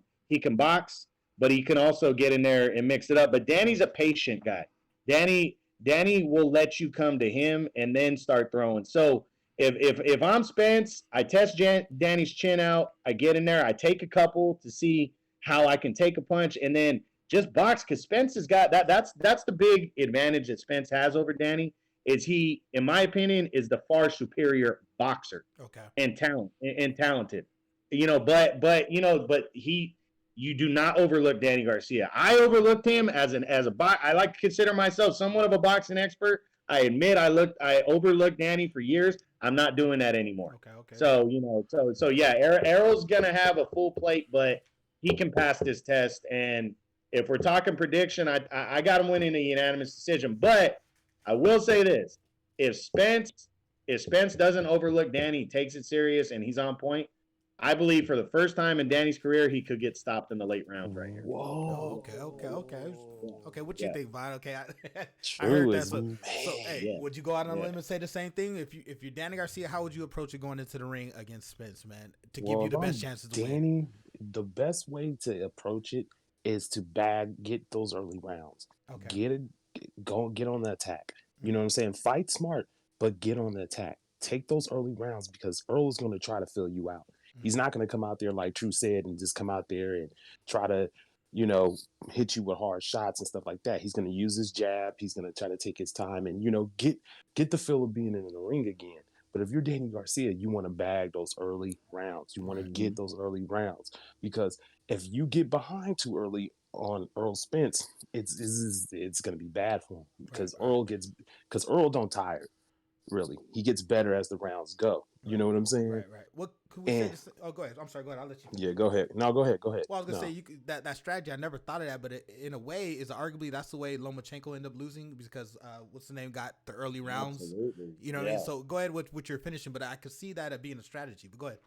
box, but he can also get in there and mix it up. But Danny's a patient guy. Danny Danny will let you come to him and then start throwing. So if I'm Spence, I test Danny's chin out. I get in there. I take a couple to see how I can take a punch, and then just box because Spence has got that. That's the big advantage that Spence has over Danny. Is he, in my opinion, is the far superior boxer Okay. and talented. But he, you do not overlook Danny Garcia. I overlooked him I like to consider myself somewhat of a boxing expert. I admit I overlooked Danny for years. I'm not doing that anymore. Okay. Okay. So yeah, Errol's gonna have a full plate, but he can pass this test. And if we're talking prediction, I got him winning a unanimous decision. But I will say this: if Spence if Spence doesn't overlook Danny, takes it serious, and he's on point, I believe for the first time in Danny's career, he could get stopped in the late rounds right here. Oh, Whoa. okay. Yeah. Okay, what you Yeah. think, Vaughn? Okay, I heard True that. as So, man. hey, Yeah. would you go out on a Yeah. limb and say the same thing? If you're Danny Garcia, how would you approach it going into the ring against Spence, man, to give Well, you if the best I'm chances to win? Danny, the best way to approach it is to get those early rounds. Okay. Get it, get on the attack. You know Mm-hmm. what I'm saying? Fight smart, but get on the attack. Take those early rounds because Earl's going to try to fill you out. He's not going to come out there like True said and just come out there and try to, you know, hit you with hard shots and stuff like that. He's going to use his jab. He's going to try to take his time and get the feel of being in the ring again. But if you're Danny Garcia, you want to bag those early rounds. You want to Right. get those early rounds because if you get behind too early on Earl Spence, it's going to be bad for him Right. because Right. Earl don't tire really. He gets better as the rounds go. You know what I'm saying? Right. What could we say? And This, oh, go ahead. I'm sorry. Go ahead. I'll let you finish. yeah, go ahead. No, go ahead. Go ahead. Well, I was gonna say No. that strategy. I never thought of that, but in a way, is arguably that's the way Lomachenko ended up losing because what's the name got the early rounds. Absolutely. You know what I mean? So go ahead with your finishing, but I could see that as being a strategy. But go ahead.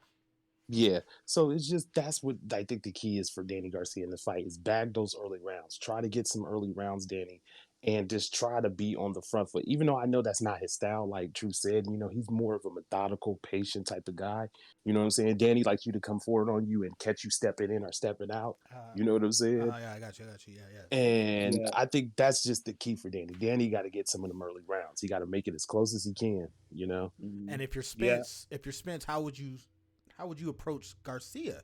Yeah. So it's just that's what I think the key is for Danny Garcia in the fight is bag those early rounds. Try to get some early rounds, Danny, and just try to be on the front foot. Even though I know that's not his style, like True said, he's more of a methodical, patient type of guy. You know what I'm saying? Danny likes you to come forward on you and catch you stepping in or stepping out. You know what I'm saying? Yeah, I got you. Yeah. And Yeah. I think that's just the key for Danny. Danny got to get some of them early rounds. He got to make it as close as he can. Mhm. And if you're Yeah. Spence, how would you approach Garcia?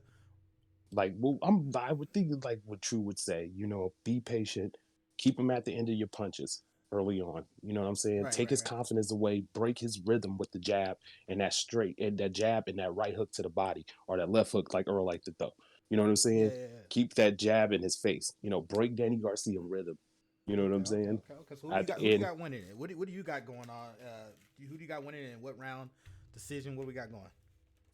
Like, well, I would think like what True would say. Be patient, keep him at the end of your punches early on. You know what I'm saying? Right, Take right, his right. confidence away, break his rhythm with the jab and that jab and that right hook to the body or that left hook like Earl like to throw. You know what I'm Yeah, saying? yeah, yeah. Keep that jab in his face. Break Danny Garcia rhythm. You know what Okay, I'm okay, saying? okay, okay. So At the who do you end, got winning it? What do you got going on? Who do you got winning it in what round? Decision? What we got going?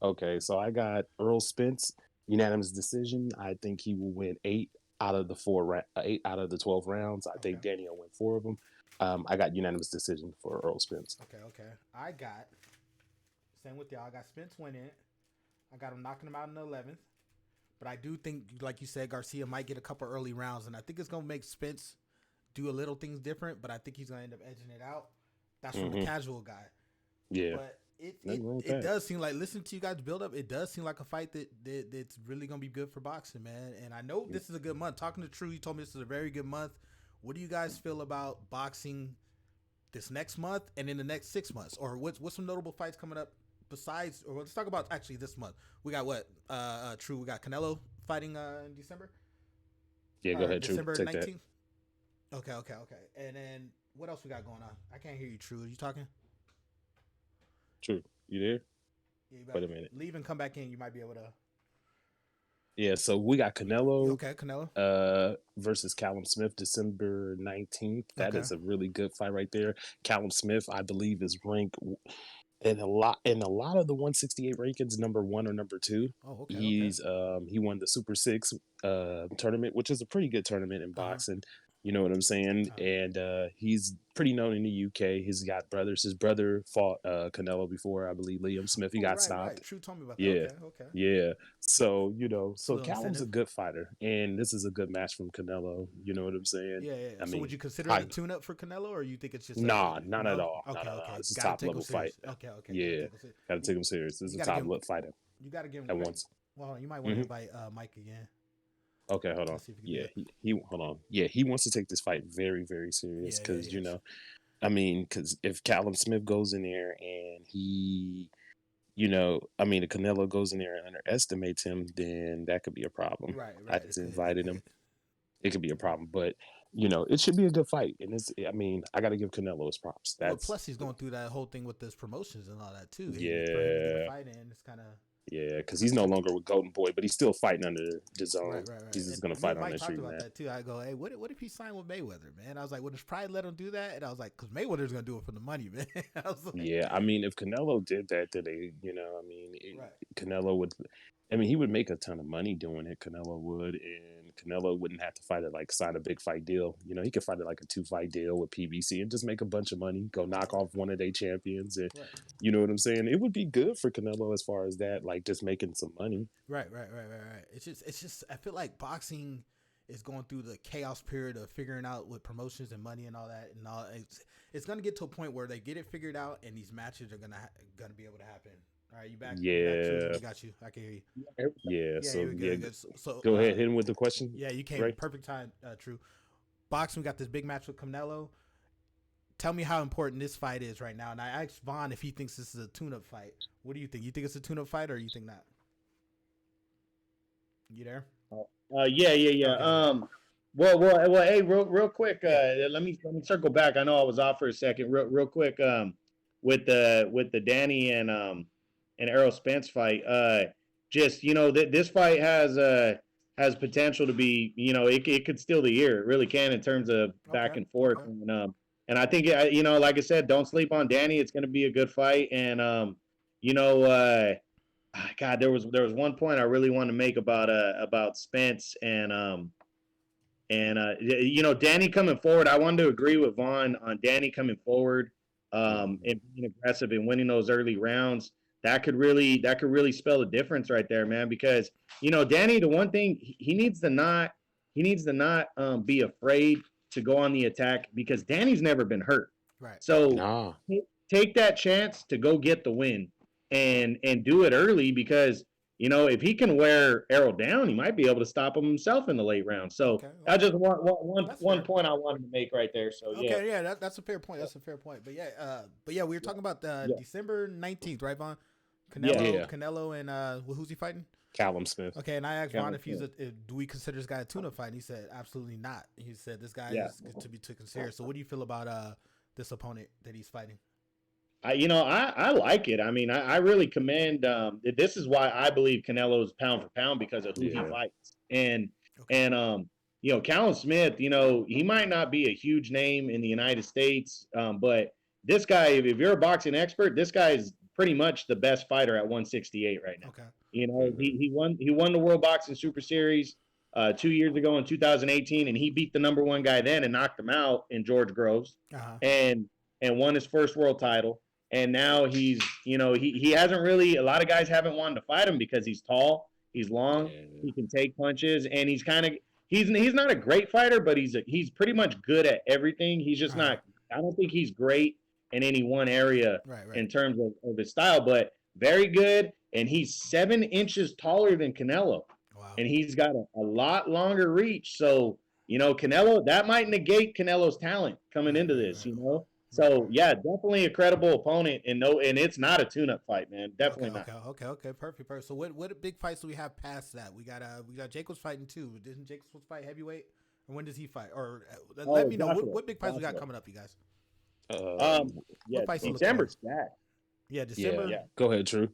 okay, so I got Earl Spence unanimous decision. I think he will win 8 out of the 12 rounds. I Okay, think Danny will win 4 of them. I got unanimous decision for Earl Spence. okay, okay. I got same with y'all. I got Spence winning it. I got him knocking him out in the 11th. But I do think, like you said, Garcia might get a couple early rounds, and I think it's gonna make Spence do a little things different. But I think he's gonna end up edging it out. That's from a Hmm. casual guy. Yeah, But it nothing it, wrong with it that. does seem like, listen to you guys build up. It does seem like a fight that's really gonna be good for boxing, man. And I know this is a good month. Talking to True, he told me this is a very good month. What do you guys feel about boxing this next month and in the next 6 months? Or what's some notable fights coming up besides? Or let's talk about actually this month. We got what? True. We got Canelo fighting in December Yeah, go or ahead, True. December Take that. 19th. Okay, okay, okay. And then what else we got going on? I can't hear you, True. Are you talking? True. You there? Yeah, you better Wait a minute. leave and come back in. You might be able to. Yeah, so we got You Canelo okay, Canelo? versus Callum Smith December 19th. That Okay. is a really good fight right there. Callum Smith, I believe, is ranked in a lot of the 168 rankings, number one or number two. Oh, okay, okay. He won the Super Six tournament, which is a pretty good tournament in Uh huh. boxing. You know what I'm saying? Uh-huh. And he's pretty known in the UK. He's got brothers. His brother fought Canelo before, I believe, Liam Smith. He Oh, got right, right. stopped. True told me about that. Yeah, Okay, okay. yeah. So It's a so little Callum's a incentive. good fighter, and this is a good match from Canelo. You know what I'm saying? Yeah, yeah, yeah. I So would mean, you consider it a I tune-up for Canelo, or you think it's just a nah, not at no? all, not Okay, at all. okay. This is Got to top take him level fight. serious. Okay, okay. Got to Yeah, take him serious. got to take him serious. This is You a got to top give him. fighter You got to give him at credit. once. Well, you might want to Hmm. invite Mike again. Okay, hold on. Let's see if we can do Yeah, it. he hold on. Yeah, he wants to take this fight very, very serious Yeah, yeah, because yes. I mean, because if Callum Smith goes in there and if Canelo goes in there and underestimates him, then that could be a problem. Right, I right. It just could. It invited him. could. It could be a problem, but it should be a good fight. And I mean, I got to give Canelo his props. Well, That's plus he's going through that whole thing with this promotions and all that too. For him to get a yeah, fight in, it's kind of yeah, because he's no longer with Golden Boy, but he's still fighting under the right, zone. right, right. He's just And gonna me fight and on Mike that talked street, about man. that too. I go, hey, what if he signed with Mayweather, man? I was like, would his pride let him do that? And I was like, because Mayweather's gonna do it for the money, man. I was like, Yeah, I mean, if Canelo did that, then I mean, right, Canelo would. I mean, he would make a ton of money doing it. Canelo would, and Canelo wouldn't have to fight it like sign a big fight deal. He could fight it like a 2-fight deal with PBC and just make a bunch of money, go knock right, off one of their champions, and right, you know what I'm saying. It would be good for Canelo as far as that, like just making some money. right, right, right, right, right. It's just. I feel like boxing is going through the chaos period of figuring out with promotions and money and all that and all. It's gonna get to a point where they get it figured out and these matches are gonna be able to happen. All right, you back? You back? True. Yeah, We got you. I can hear you. yeah. Yeah, So you're yeah, good. Good. So, go ahead, hit him with the question, yeah, you came right? perfect time. True. Boxing, we got this big match with Canelo. Tell me how important this fight is right now. And I asked Vaughn if he thinks this is a tune-up fight. What do you think? You think it's a tune-up fight, or you think not? You there? Yeah, yeah, yeah. Okay, okay. Well. Hey, real quick. Yeah. Let me circle back. I know I was off for a second. Real quick. With the Danny and Errol Spence fight. Just this fight has potential to be. It could steal the year. It really can in terms of back Okay. and forth. Okay. And I think like I said, don't sleep on Danny. It's going to be a good fight. And you know. God, there was one point I really wanted to make about Spence and Danny coming forward. I wanted to agree with Vaughn on Danny coming forward Hmm. and being aggressive and winning those early rounds. That could really spell a difference right there, man. Because Danny, the one thing he needs to not be afraid to go on the attack because Danny's never been hurt. Right. So Nah, take that chance to go get the win and do it early because if he can wear Arrow down, he might be able to stop him himself in the late round. So Okay. that's Okay. just one That's one fair. point I wanted to make right there. So yeah, Okay. Yeah. That's a fair point. That's a fair point. But yeah, we were yeah, talking about yeah, December 19th, right, Vaughn? yeah. yeah. Canelo, and who's he fighting? Callum Smith. Okay, and I asked Ron Callum if he's Smith. do we consider this guy a tune-up fight? And he said absolutely not. He said this guy Yeah. is to be taken serious. So what do you feel about this opponent that he's fighting? I like it. I mean, I really commend. This is why I believe Canelo is pound for pound because of who he Yeah. fights, and Okay. Callum Smith. He might not be a huge name in the United States, but this guy, if you're a boxing expert, this guy is pretty much the best fighter at 168 right now. Okay. He won the World Boxing Super Series 2 years ago in 2018, and he beat the number one guy then and knocked him out in George Groves, and won his first world title. And now he hasn't really. A lot of guys haven't wanted to fight him because he's tall, he's long, he can take punches, and he's not a great fighter, but he's pretty much good at everything. He's just not. I don't think he's great in any one area in terms of his style, but very good. And he's 7 inches taller than Canelo, and he's got a lot longer reach. So Canelo, that might negate Canelo's talent coming into this. So yeah, definitely a credible opponent, and it's not a tune-up fight, man. Definitely not. Okay, perfect. So what big fights do we have past that? We got Jacobs fighting too. Didn't Jacobs fight heavyweight? Or when does he fight? Or let me know what big fights we got coming up, you guys. Yeah, fights December stacked. Yeah, December. Yeah. Go ahead, Drew.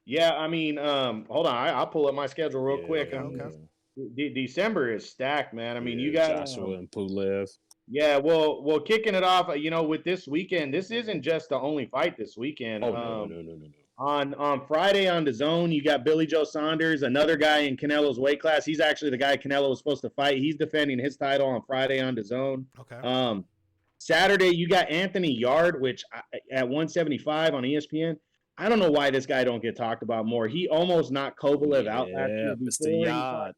Yeah, I mean, hold on, I'll pull up my schedule real quick. December is stacked, man. I mean, you got Joshua and Pulev. Yeah, well, kicking it off, with this weekend, this isn't just the only fight this weekend. No. On Friday on the Zone, you got Billy Joe Saunders, another guy in Canelo's weight class. He's actually the guy Canelo was supposed to fight. He's defending his title on Friday on the Zone. Okay. Saturday, you got Anthony Yard, which at 175 on ESPN. I don't know why this guy don't get talked about more. He almost knocked Kovalev out last year. Mr. Yard.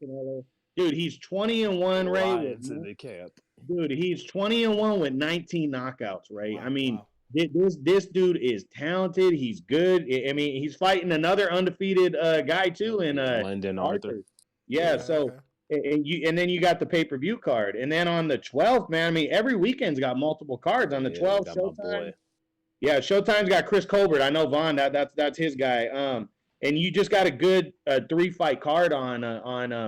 Dude, he's 20-1, Ray. To the cap. Dude, he's 20-1 with 19 knockouts, right? Wow, I mean, this dude is talented. He's good. I mean, he's fighting another undefeated guy too in London Arthur. Yeah, so and then you got the pay-per-view card. And then on the 12th, man, I mean, every weekend's got multiple cards. On the 12th, Showtime. Yeah, Showtime's got Chris Colbert. I know Vaughn, that's his guy. And you just got a good 3-fight card on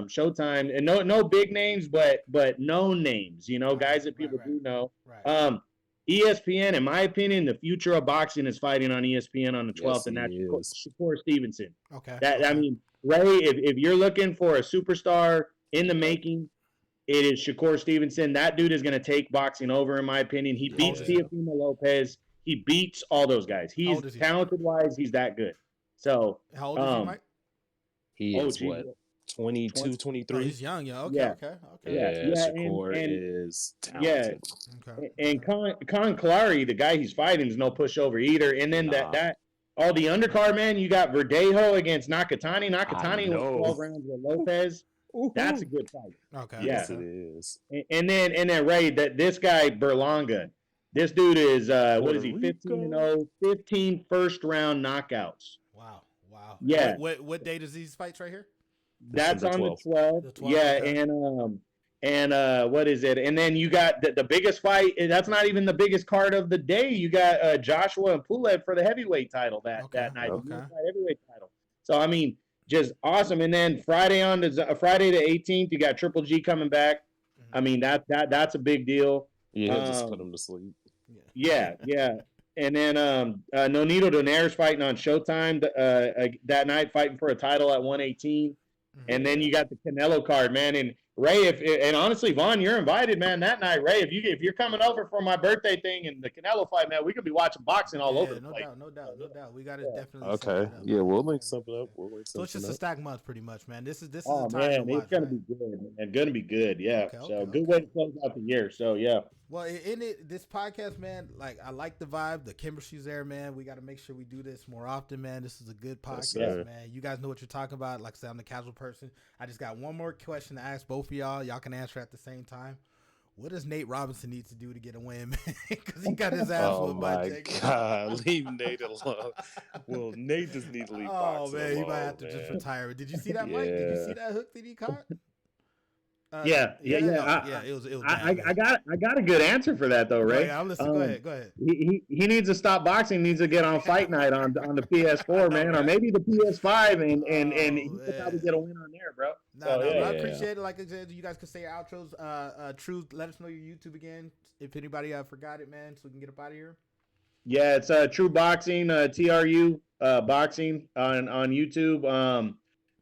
Showtime, and no big names, but known names. Guys that people do know. ESPN, in my opinion, the future of boxing is fighting on ESPN on the 12th, and that's Shakur Stevenson. Okay. I mean, Ray, if you're looking for a superstar in the making, it is Shakur Stevenson. That dude is going to take boxing over, in my opinion. He beats Teofimo Lopez. He beats all those guys. He's talented-wise, he's that good. So how old is he, Mike? He is what, 22, 23? Oh, he's young, yeah. Okay. Yeah, Shakur is talented. Yeah. And Con Clary, the guy he's fighting, is no pushover either. And then that all the undercard, man, you got Verdejo against Nakatani. Nakatani went 12 rounds with Lopez. That's a good fight. Okay. Yeah. Yes, it is. And then Ray, this guy Berlanga, this dude is what is he? 15-0, 15 first round knockouts. Wow. Yeah. What date is these fights right here? That's on the 12th. Yeah, okay. And what is it? And then you got the biggest fight. That's not even the biggest card of the day. You got Joshua and Pulev for the heavyweight title that night. Okay. Heavyweight title. So I mean, just awesome. And then Friday the 18th, you got Triple G coming back. Mm-hmm. I mean that's a big deal. Yeah, just put him to sleep. Yeah. And then Nonito Donaires fighting on Showtime that night, fighting for a title at 118. Mm-hmm. And then you got the Canelo card, man. And Ray, and honestly, Vaughn, you're invited, man, that night. Ray, if you're coming over for my birthday thing and the Canelo fight, man, we could be watching boxing all over the place. No doubt. We got to definitely. Okay. Yeah, we'll link something up. So it's just a stack month, pretty much, man. This is a time to watch, it's gonna be good, man. Gonna be good, yeah. Good way to close out the year. So yeah. Well, this podcast, man, like I like the vibe, the chemistry's there, man. We got to make sure we do this more often, man. This is a good podcast, man. You guys know what you're talking about. Like I said, I'm the casual person. I just got one more question to ask both of y'all. Y'all can answer at the same time. What does Nate Robinson need to do to get a win, man? Because he got his ass whooped by Jake. Oh my God, leave Nate alone. Well, Nate just needs to leave boxing man, alone, he might have to just retire. Did you see that, Mike? Did you see that hook that he caught? Yeah, yeah, yeah. Yeah. It was bad, man. I got a good answer for that though, Go Ray. ahead. I'm listening. Go ahead. Go ahead. He needs to stop boxing. Needs to get on Fight Night on the I PS4, know, man, or right? maybe the PS5, and Oh he could probably man. get a win on there, bro. No, So no, but yeah, I Yeah. appreciate it. Like I said, you guys can say your outros. Truth, let us know your YouTube again. If anybody forgot it, man, so we can get up out of here. yeah. It's True Boxing, TRU Boxing on YouTube.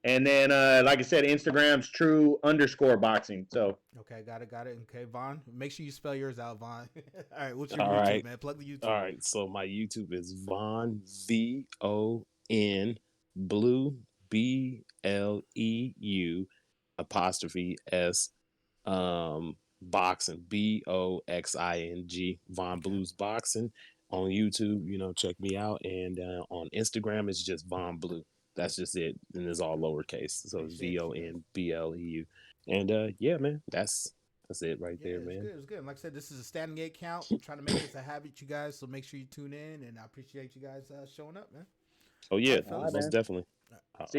And then like I said, Instagram's True_Boxing. So Okay, got it. Okay, Vaughn, make sure you spell yours out, Vaughn. All right, what's your All YouTube, right. man? Plug the All YouTube. right. So my YouTube is Von VON Blue BLEU apostrophe S boxing BOXING Von Okay, Blues Boxing on YouTube. Check me out, and on Instagram it's just Von Blue. That's just it, and it's all lowercase. So it's appreciate you, man. VONBLEU, and yeah, man, that's it right Yeah, there, it's man. good. It's good. Like I said, this is a standing 8 count. I'm trying to make this a habit, you guys. So make sure you tune in, and I appreciate you guys showing up, man. Oh All yeah, right, all right, fellas. most man. definitely. See